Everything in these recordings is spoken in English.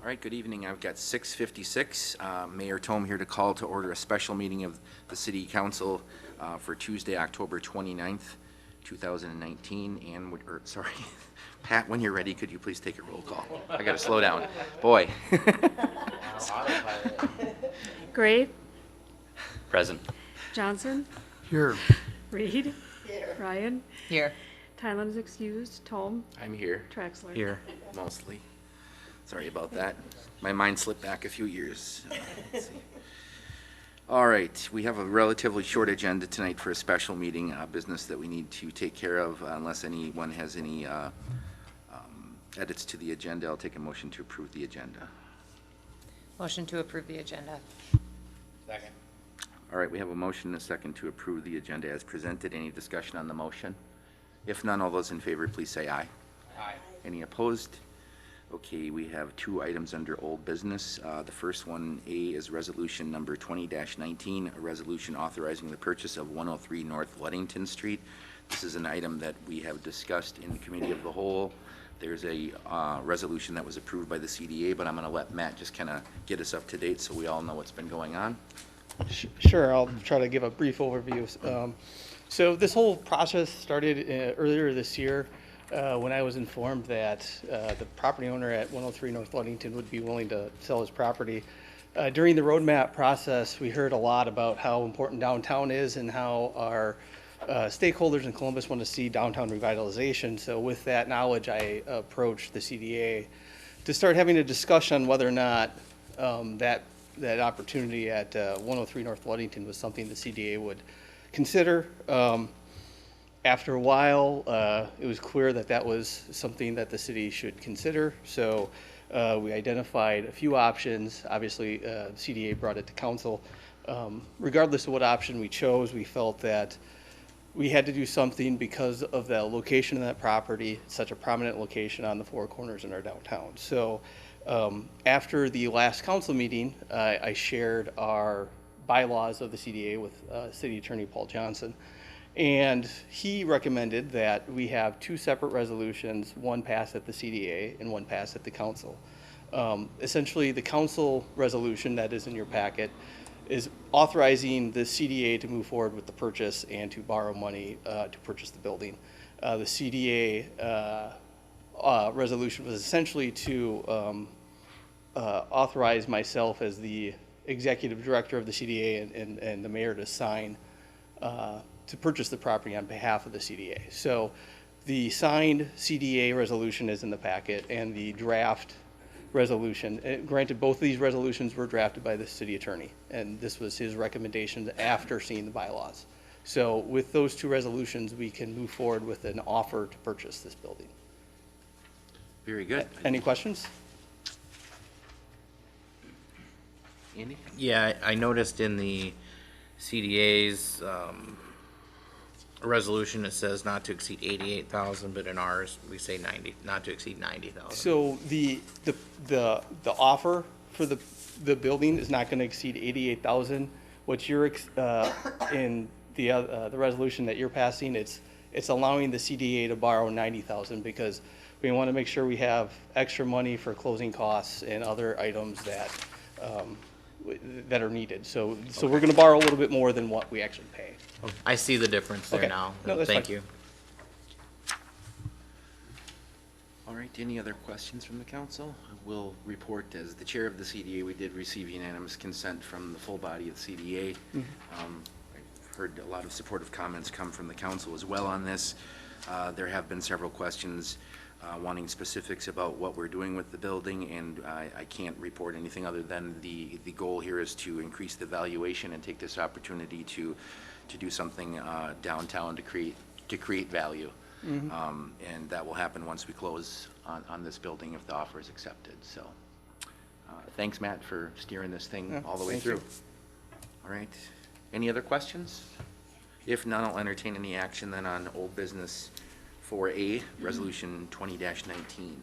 right, good evening. I've got 6:56. Mayor Tome here to call to order a special meeting of the City Council for Tuesday, October 29th, 2019. And, sorry, Pat, when you're ready, could you please take a roll call? I got to slow down. Boy. Gray, Present. Johnson, Here. Reed, Ryan, Here. Tylen is excused, Tome, I'm here. Traxler. Here. Mostly. Sorry about that. My mind slipped back a few years. Let's see. All right, we have a relatively short agenda tonight for a special meeting, business that we need to take care of. Unless anyone has any edits to the agenda, I'll take a motion to approve the agenda. Motion to approve the agenda. Second. All right, we have a motion and a second to approve the agenda as presented. Any discussion on the motion? If none, all those in favor, please say aye. Aye. Any opposed? Okay, we have two items under old business. The first one, A, is resolution number 20-19, a resolution authorizing the purchase of 103 North Ludington Street. This is an item that we have discussed in the committee of the whole. There's a resolution that was approved by the CDA, but I'm going to let Matt just kind of get us up to date so we all know what's been going on. Sure, I'll try to give a brief overview. So this whole process started earlier this year when I was informed that the property owner at 103 North Ludington would be willing to sell his property. During the roadmap process, we heard a lot about how important downtown is and how our stakeholders in Columbus want to see downtown revitalization. So with that knowledge, I approached the CDA to start having a discussion on whether or not that opportunity at 103 North Ludington was something the CDA would consider. After a while, it was clear that that was something that the city should consider. So we identified a few options. Obviously, CDA brought it to council. Regardless of what option we chose, we felt that we had to do something because of the location of that property. It's such a prominent location on the four corners in our downtown. So after the last council meeting, I shared our bylaws of the CDA with City Attorney Paul Johnson. And he recommended that we have two separate resolutions, one passed at the CDA and one passed at the council. Essentially, the council resolution that is in your packet is authorizing the CDA to move forward with the purchase and to borrow money to purchase the building. The CDA resolution was essentially to authorize myself as the executive director of the CDA and the mayor to sign to purchase the property on behalf of the CDA. So the signed CDA resolution is in the packet, and the draft resolution, granted both of these resolutions were drafted by the city attorney, and this was his recommendation after seeing the bylaws. So with those two resolutions, we can move forward with an offer to purchase this building. Very good. Any questions? Andy? Yeah, I noticed in the CDA's resolution, it says not to exceed 88,000, but in ours, we say 90, not to exceed 90,000. So the offer for the building is not going to exceed 88,000. What you're in the resolution that you're passing, it's allowing the CDA to borrow 90,000 because we want to make sure we have extra money for closing costs and other items that that are needed. So we're going to borrow a little bit more than what we actually pay. I see the difference there Okay. now. No, that's Thank fine. you. All right, any other questions from the council? I will report as the chair of the CDA, we did receive unanimous consent from the full body of the CDA. I've heard a lot of supportive comments come from the council as well on this. There have been several questions wanting specifics about what we're doing with the building, and I can't report anything other than the goal here is to increase the valuation and take this opportunity to do something downtown to create value. And that will happen once we close on this building if the offer is accepted. So thanks, Matt, for steering this thing all the way thank through. you. All right. Any other questions? If none, I'll entertain any action then on old business 4A, Resolution 20-19.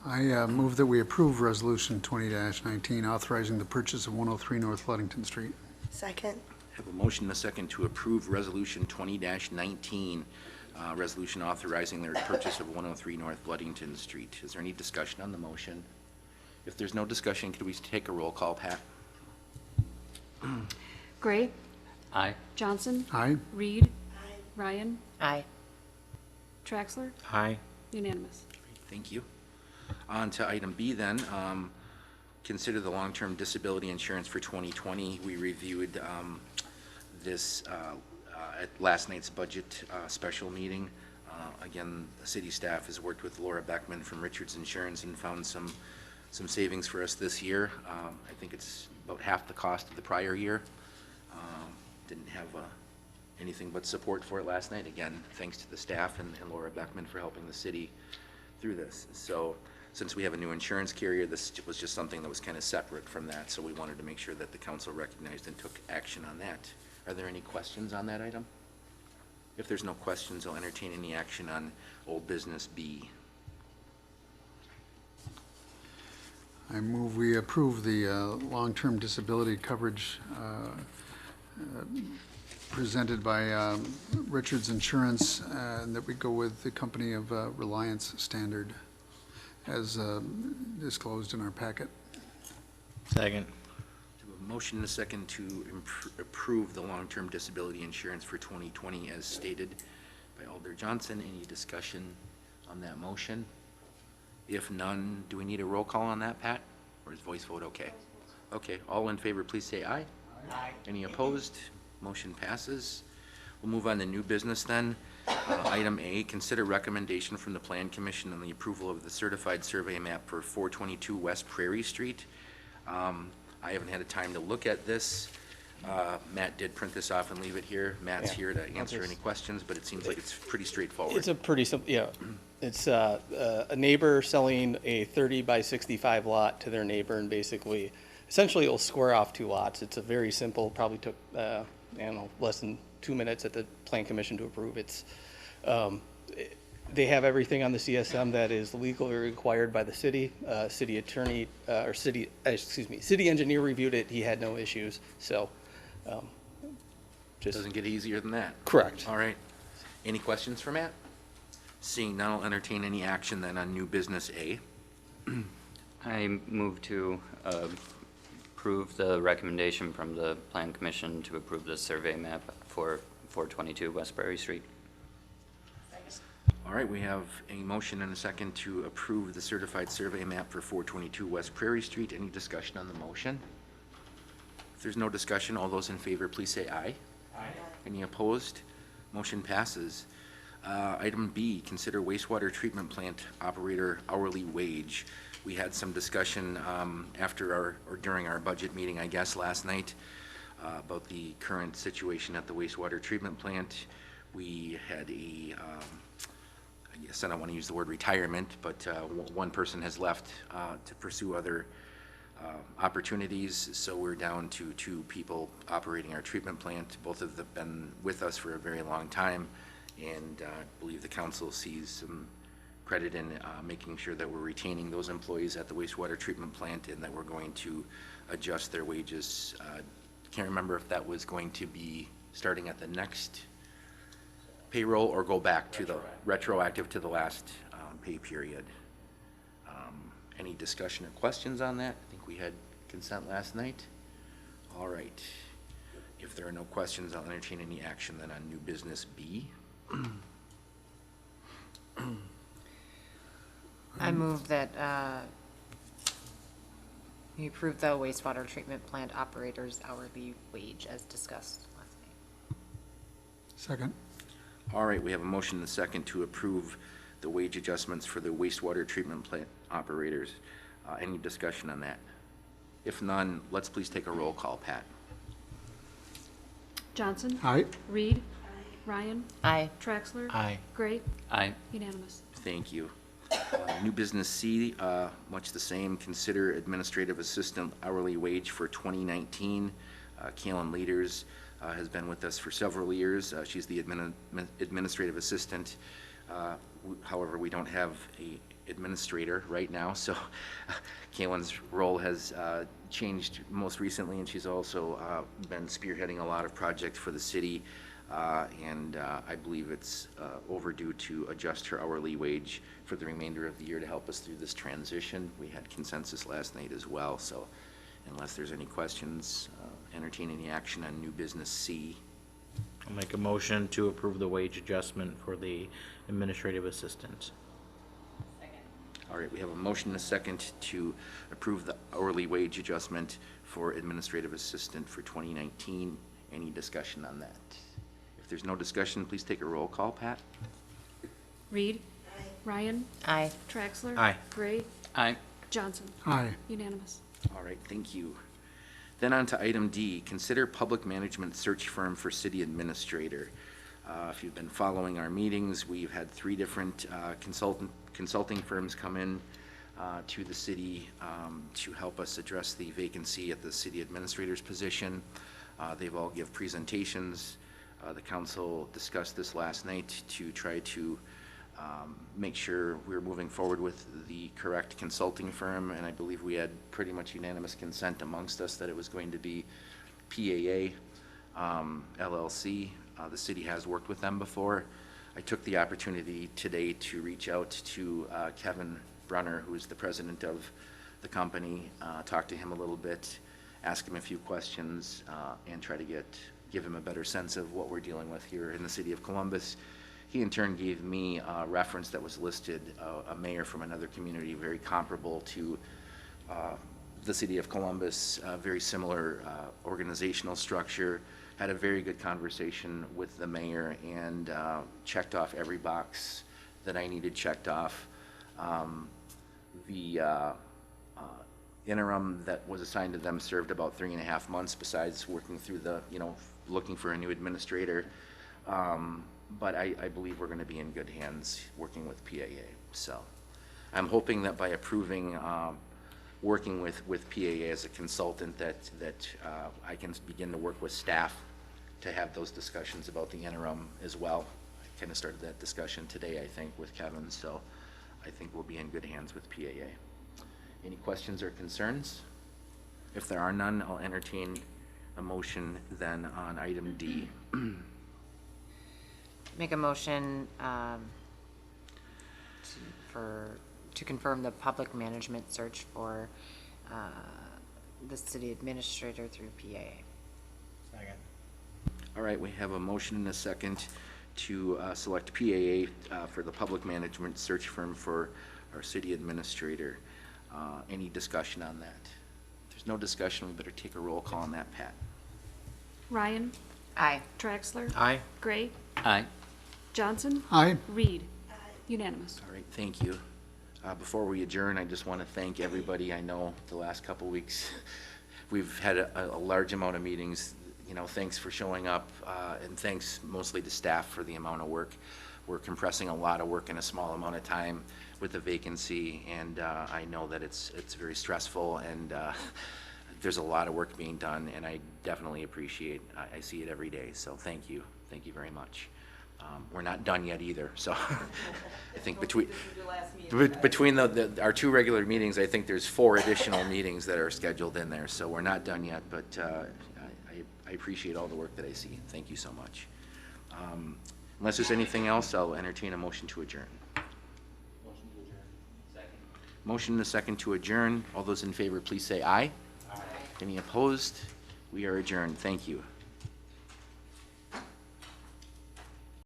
I move that we approve Resolution 20-19, authorizing the purchase of 103 North Ludington Street. Second. Have a motion and a second to approve Resolution 20-19, resolution authorizing the purchase of 103 North Ludington Street. Is there any discussion on the motion? If there's no discussion, could we take a roll call, Pat? Gray, Aye. Johnson, Aye. Reed, Ryan, Aye. Traxler, Aye. unanimous. Thank you. On to item B then. Consider the long-term disability insurance for 2020. We reviewed this at last night's budget special meeting. Again, the city staff has worked with Laura Beckman from Richards Insurance and found some savings for us this year. I think it's about half the cost of the prior year. Didn't have anything but support for it last night. Again, thanks to the staff and Laura Beckman for helping the city through this. So since we have a new insurance carrier, this was just something that was kind of separate from that, so we wanted to make sure that the council recognized and took action on that. Are there any questions on that item? If there's no questions, I'll entertain any action on old business B. I move we approve the long-term disability coverage presented by Richards Insurance, and that we go with the company of Reliance Standard as disclosed in our packet. Second. A motion and a second to approve the long-term disability insurance for 2020 as stated by Alder Johnson. Any discussion on that motion? If none, do we need a roll call on that, Pat? Or is voice vote okay? Okay, all in favor, please say aye. Aye. Any opposed? Motion passes. We'll move on to new business then. Item A, consider recommendation from the Plan Commission on the approval of the certified survey map for 422 West Prairie Street. I haven't had a time to look at this. Matt did print this off and leave it here. Matt's Yeah. here to answer any questions, but it seems like it's pretty straightforward. It's a pretty simple, yeah. It's a neighbor selling a 30 by 65 lot to their neighbor, and basically, essentially it'll square off two lots. It's a very simple, probably took, I don't know, less than 2 minutes at the Plan Commission to approve. It's, they have everything on the CSM that is legally required by the city. City attorney, or city engineer reviewed it. He had no issues, so, just. Doesn't get easier than that. Correct. All right. Any questions for Matt? Seeing none, I'll entertain any action then on new business A. I move to approve the recommendation from the Plan Commission to approve the survey map for 422 West Prairie Street. All right, we have a motion and a second to approve the certified survey map for 422 West Prairie Street. Any discussion on the motion? If there's no discussion, all those in favor, please say aye. Aye. Any opposed? Motion passes. Item B, consider wastewater treatment plant operator hourly wage. We had some discussion after or during our budget meeting, I guess, last night about the current situation at the wastewater treatment plant. We had a, I guess I don't want to use the word retirement, but one person has left to pursue other opportunities, so we're down to 2 people operating our treatment plant. Both of them have been with us for a very long time, and I believe the council sees some credit in making sure that we're retaining those employees at the wastewater treatment plant and that we're going to adjust their wages. Can't remember if that was going to be starting at the next payroll or go back to the retroactive to the last pay period. Any discussion or questions on that? I think we had consent last night. All right. If there are no questions, I'll entertain any action then on new business B. I move that we approve the wastewater treatment plant operator's hourly wage as discussed last night. Second. All right, we have a motion and a second to approve the wage adjustments for the wastewater treatment plant operators. Any discussion on that? If none, let's please take a roll call, Pat. Johnson, Aye. Reed, Ryan, Aye. Traxler. Aye. Gray, Aye. unanimous. Thank you. New business C, much the same. Consider administrative assistant hourly wage for 2019. Kaylin Leaders has been with us for several years. She's the administrative assistant. However, we don't have a administrator right now, so Kaylin's role has changed most recently, and she's also been spearheading a lot of projects for the city. and I believe it's overdue to adjust her hourly wage for the remainder of the year to help us through this transition. We had consensus last night as well, so unless there's any questions, entertain any action on new business C. I'll make a motion to approve the wage adjustment for the administrative assistant. All right, we have a motion and a second to approve the hourly wage adjustment for administrative assistant for 2019. Any discussion on that? If there's no discussion, please take a roll call. Pat? Reed. Ryan. Aye. Traxler. Aye. Gray. Aye. Johnson. Aye. Unanimous. All right, thank you. Then on to item D, consider public management search firm for city administrator. If you've been following our meetings, we've had 3 different consulting firms come in to the city to help us address the vacancy at the city administrator's position. They've all give presentations. The council discussed this last night to try to make sure we're moving forward with the correct consulting firm, and I believe we had pretty much unanimous consent amongst us that it was going to be PAA LLC. The city has worked with them before. I took the opportunity today to reach out to Kevin Brunner, who is the president of the company, talk to him a little bit, ask him a few questions, and try to give him a better sense of what we're dealing with here in the city of Columbus. He in turn gave me a reference that was listed, a mayor from another community very comparable to the city of Columbus, very similar organizational structure. Had a very good conversation with the mayor and checked off every box that I needed checked off. The interim that was assigned to them served about 3.5 months besides working through the, looking for a new administrator. But I believe we're going to be in good hands working with PAA. So I'm hoping that by approving working with PAA as a consultant that I can begin to work with staff to have those discussions about the interim as well. I kind of started that discussion today, I think, with Kevin, so I think we'll be in good hands with PAA. Any questions or concerns? If there are none, I'll entertain a motion then on item D. Make a motion to confirm the public management search for the city administrator through PAA. Second. All right, we have a motion and a second to select PAA for the public management search firm for our city administrator. Any discussion on that? If there's no discussion, we better take a roll call on that, Pat. Ryan. Aye. Traxler. Aye. Gray. Aye. Johnson. Aye. Reed. Unanimous. All right, thank you. Before we adjourn, I just want to thank everybody. I know the last couple weeks, we've had a large amount of meetings. Thanks for showing up, and thanks mostly to staff for the amount of work. We're compressing a lot of work in a small amount of time with the vacancy, and I know that it's very stressful, and there's a lot of work being done, and I definitely appreciate, I see it every day, so thank you very much. We're not done yet either, so I think between our 2 regular meetings, I think there's 4 additional meetings that are scheduled in there, so we're not done yet, but I appreciate all the work that I see. Thank you so much. Unless there's anything else, I'll entertain a motion to adjourn. Motion to adjourn. Second. Motion and a second to adjourn. All those in favor, please say aye. Aye. Any opposed? We are adjourned. Thank you.